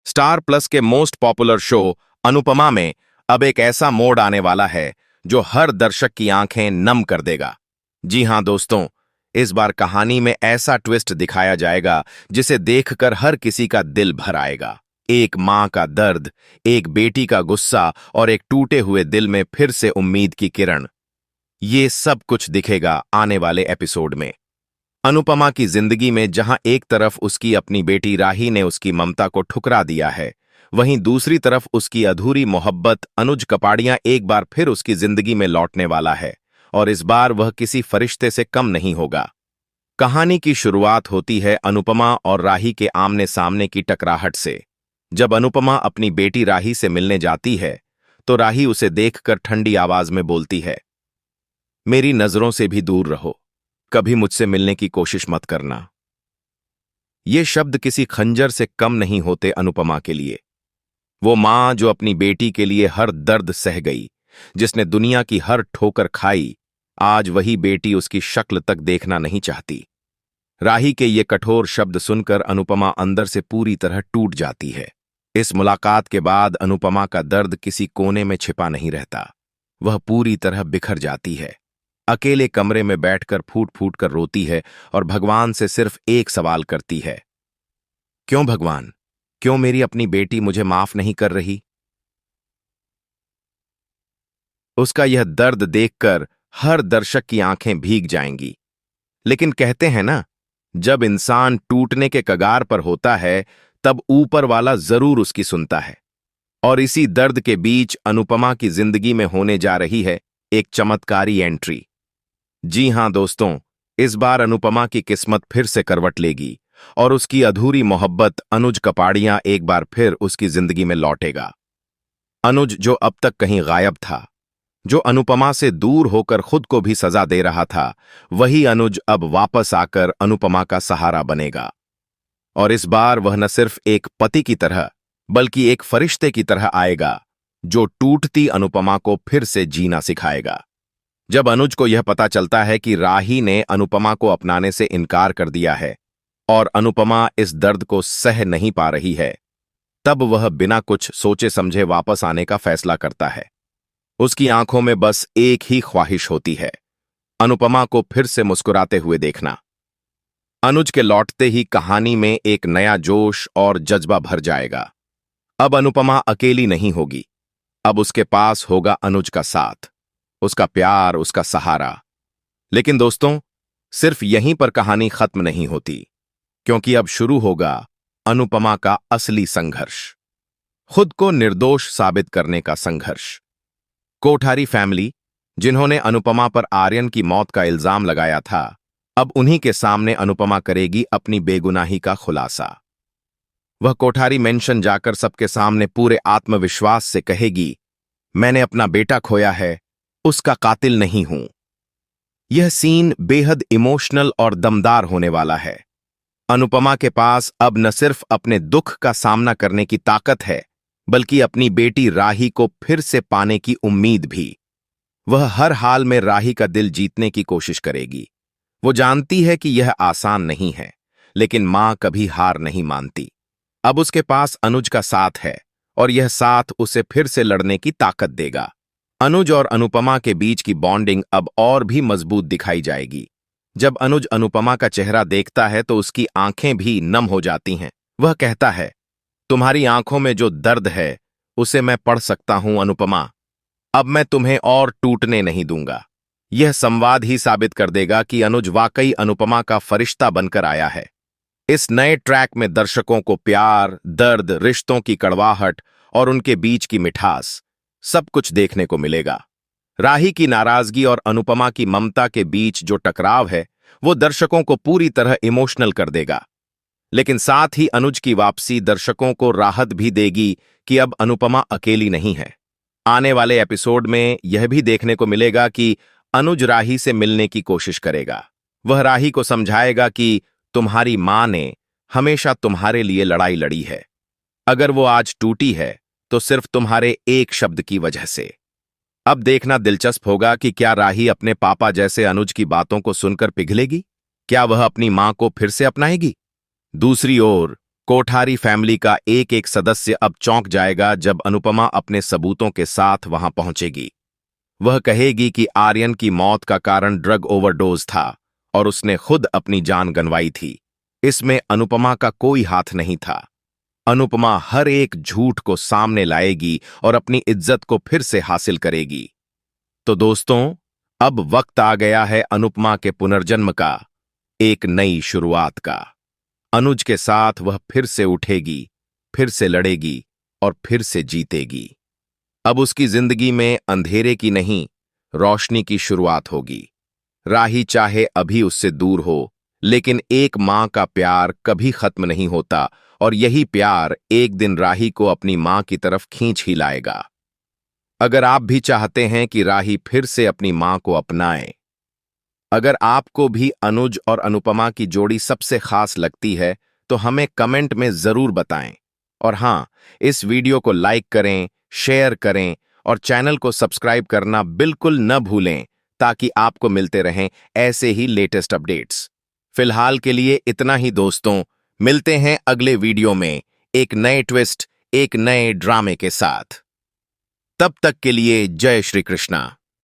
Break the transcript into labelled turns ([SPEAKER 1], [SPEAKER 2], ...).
[SPEAKER 1] Star plus के most popular show Anupama में अब एक ऐसा मोड़ आने वाला है जो हर दर्शक की आंखें नम कर देगा। जी हां दोस्तों, इस बार कहानी में ऐसा ट्विस्ट दिखाया जाएगा जिसे देखकर हर किसी का दिल भर आएगा। एक मां का दर्द, एक बेटी का गुस्सा और एक टूटे हुए दिल में फिर से उम्मीद की किरण। ये सब कुछ दिखेगा आने वाले एपिसोड में। अनुपमा की जिंदगी में जहां एक तरफ उसकी अपनी बेटी राही ने उसकी ममता को ठुकरा दिया है, वहीं दूसरी तरफ उसकी अधूरी मोहब्बत अनुज कपाड़िया एक बार फिर उसकी जिंदगी में लौटने वाला है, और इस बार वह किसी फरिश्ते से कम नहीं होगा। कहानी की शुरुआत होती है अनुपमा और राही के आमने सामने की टकराहट से। जब अनुपमा अपनी बेटी राही से मिलने जाती है तो राही उसे देखकर ठंडी आवाज में बोलती है, मेरी नजरों से भी दूर रहो, कभी मुझसे मिलने की कोशिश मत करना। ये शब्द किसी खंजर से कम नहीं होते अनुपमा के लिए। वो मां जो अपनी बेटी के लिए हर दर्द सह गई, जिसने दुनिया की हर ठोकर खाई, आज वही बेटी उसकी शक्ल तक देखना नहीं चाहती। राही के ये कठोर शब्द सुनकर अनुपमा अंदर से पूरी तरह टूट जाती है। इस मुलाकात के बाद अनुपमा का दर्द किसी कोने में छिपा नहीं रहता। वह पूरी तरह बिखर जाती है। अकेले कमरे में बैठकर फूट फूट कर रोती है और भगवान से सिर्फ एक सवाल करती है, क्यों भगवान, क्यों मेरी अपनी बेटी मुझे माफ नहीं कर रही? उसका यह दर्द देखकर हर दर्शक की आंखें भीग जाएंगी। लेकिन कहते हैं ना, जब इंसान टूटने के कगार पर होता है तब ऊपर वाला जरूर उसकी सुनता है। और इसी दर्द के बीच अनुपमा की जिंदगी में होने जा रही है एक चमत्कारी एंट्री। जी हां दोस्तों, इस बार अनुपमा की किस्मत फिर से करवट लेगी और उसकी अधूरी मोहब्बत अनुज कपाड़िया एक बार फिर उसकी जिंदगी में लौटेगा। अनुज जो अब तक कहीं गायब था, जो अनुपमा से दूर होकर खुद को भी सजा दे रहा था, वही अनुज अब वापस आकर अनुपमा का सहारा बनेगा। और इस बार वह न सिर्फ एक पति की तरह बल्कि एक फरिश्ते की तरह आएगा, जो टूटती अनुपमा को फिर से जीना सिखाएगा। जब अनुज को यह पता चलता है कि राही ने अनुपमा को अपनाने से इनकार कर दिया है और अनुपमा इस दर्द को सह नहीं पा रही है, तब वह बिना कुछ सोचे समझे वापस आने का फैसला करता है। उसकी आंखों में बस एक ही ख्वाहिश होती है, अनुपमा को फिर से मुस्कुराते हुए देखना। अनुज के लौटते ही कहानी में एक नया जोश और जज्बा भर जाएगा। अब अनुपमा अकेली नहीं होगी, अब उसके पास होगा अनुज का साथ, उसका प्यार, उसका सहारा। लेकिन दोस्तों, सिर्फ यहीं पर कहानी खत्म नहीं होती, क्योंकि अब शुरू होगा अनुपमा का असली संघर्ष, खुद को निर्दोष साबित करने का संघर्ष। कोठारी फैमिली, जिन्होंने अनुपमा पर आर्यन की मौत का इल्जाम लगाया था, अब उन्हीं के सामने अनुपमा करेगी अपनी बेगुनाही का खुलासा। वह कोठारी मेंशन जाकर सबके सामने पूरे आत्मविश्वास से कहेगी, मैंने अपना बेटा खोया है, उसका कातिल नहीं हूं। यह सीन बेहद इमोशनल और दमदार होने वाला है। अनुपमा के पास अब न सिर्फ अपने दुख का सामना करने की ताकत है, बल्कि अपनी बेटी राही को फिर से पाने की उम्मीद भी। वह हर हाल में राही का दिल जीतने की कोशिश करेगी। वो जानती है कि यह आसान नहीं है, लेकिन मां कभी हार नहीं मानती। अब उसके पास अनुज का साथ है और यह साथ उसे फिर से लड़ने की ताकत देगा। अनुज और अनुपमा के बीच की बॉन्डिंग अब और भी मजबूत दिखाई जाएगी। जब अनुज अनुपमा का चेहरा देखता है तो उसकी आंखें भी नम हो जाती हैं। वह कहता है, तुम्हारी आंखों में जो दर्द है उसे मैं पढ़ सकता हूं अनुपमा, अब मैं तुम्हें और टूटने नहीं दूंगा। यह संवाद ही साबित कर देगा कि अनुज वाकई अनुपमा का फरिश्ता बनकर आया है। इस नए ट्रैक में दर्शकों को प्यार, दर्द, रिश्तों की कड़वाहट और उनके बीच की मिठास सब कुछ देखने को मिलेगा। राही की नाराजगी और अनुपमा की ममता के बीच जो टकराव है, वो दर्शकों को पूरी तरह इमोशनल कर देगा। लेकिन साथ ही अनुज की वापसी दर्शकों को राहत भी देगी कि अब अनुपमा अकेली नहीं है। आने वाले एपिसोड में यह भी देखने को मिलेगा कि अनुज राही से मिलने की कोशिश करेगा। वह राही को समझाएगा कि तुम्हारी मां ने हमेशा तुम्हारे लिए लड़ाई लड़ी है। अगर वो आज टूटी है तो सिर्फ तुम्हारे एक शब्द की वजह से। अब देखना दिलचस्प होगा कि क्या राही अपने पापा जैसे अनुज की बातों को सुनकर पिघलेगी? क्या वह अपनी मां को फिर से अपनाएगी? दूसरी ओर कोठारी फैमिली का एक एक सदस्य अब चौंक जाएगा जब अनुपमा अपने सबूतों के साथ वहां पहुंचेगी। वह कहेगी कि आर्यन की मौत का कारण ड्रग ओवरडोज था और उसने खुद अपनी जान गंवाई थी। इसमें अनुपमा का कोई हाथ नहीं था। अनुपमा हर एक झूठ को सामने लाएगी और अपनी इज्जत को फिर से हासिल करेगी। तो दोस्तों, अब वक्त आ गया है अनुपमा के पुनर्जन्म का, एक नई शुरुआत का। अनुज के साथ वह फिर से उठेगी, फिर से लड़ेगी और फिर से जीतेगी। अब उसकी जिंदगी में अंधेरे की नहीं, रोशनी की शुरुआत होगी। राही चाहे अभी उससे दूर हो, लेकिन एक मां का प्यार कभी खत्म नहीं होता और यही प्यार एक दिन राही को अपनी मां की तरफ खींच ही लाएगा। अगर आप भी चाहते हैं कि राही फिर से अपनी मां को अपनाए, अगर आपको भी अनुज और अनुपमा की जोड़ी सबसे खास लगती है, तो हमें कमेंट में जरूर बताएं। और हां, इस वीडियो को लाइक करें, शेयर करें और चैनल को सब्सक्राइब करना बिल्कुल न भूलें, ताकि आपको मिलते रहें ऐसे ही लेटेस्ट अपडेट्स। फिलहाल के लिए इतना ही दोस्तों, मिलते हैं अगले वीडियो में एक नए ट्विस्ट, एक नए ड्रामे के साथ। तब तक के लिए जय श्री कृष्णा।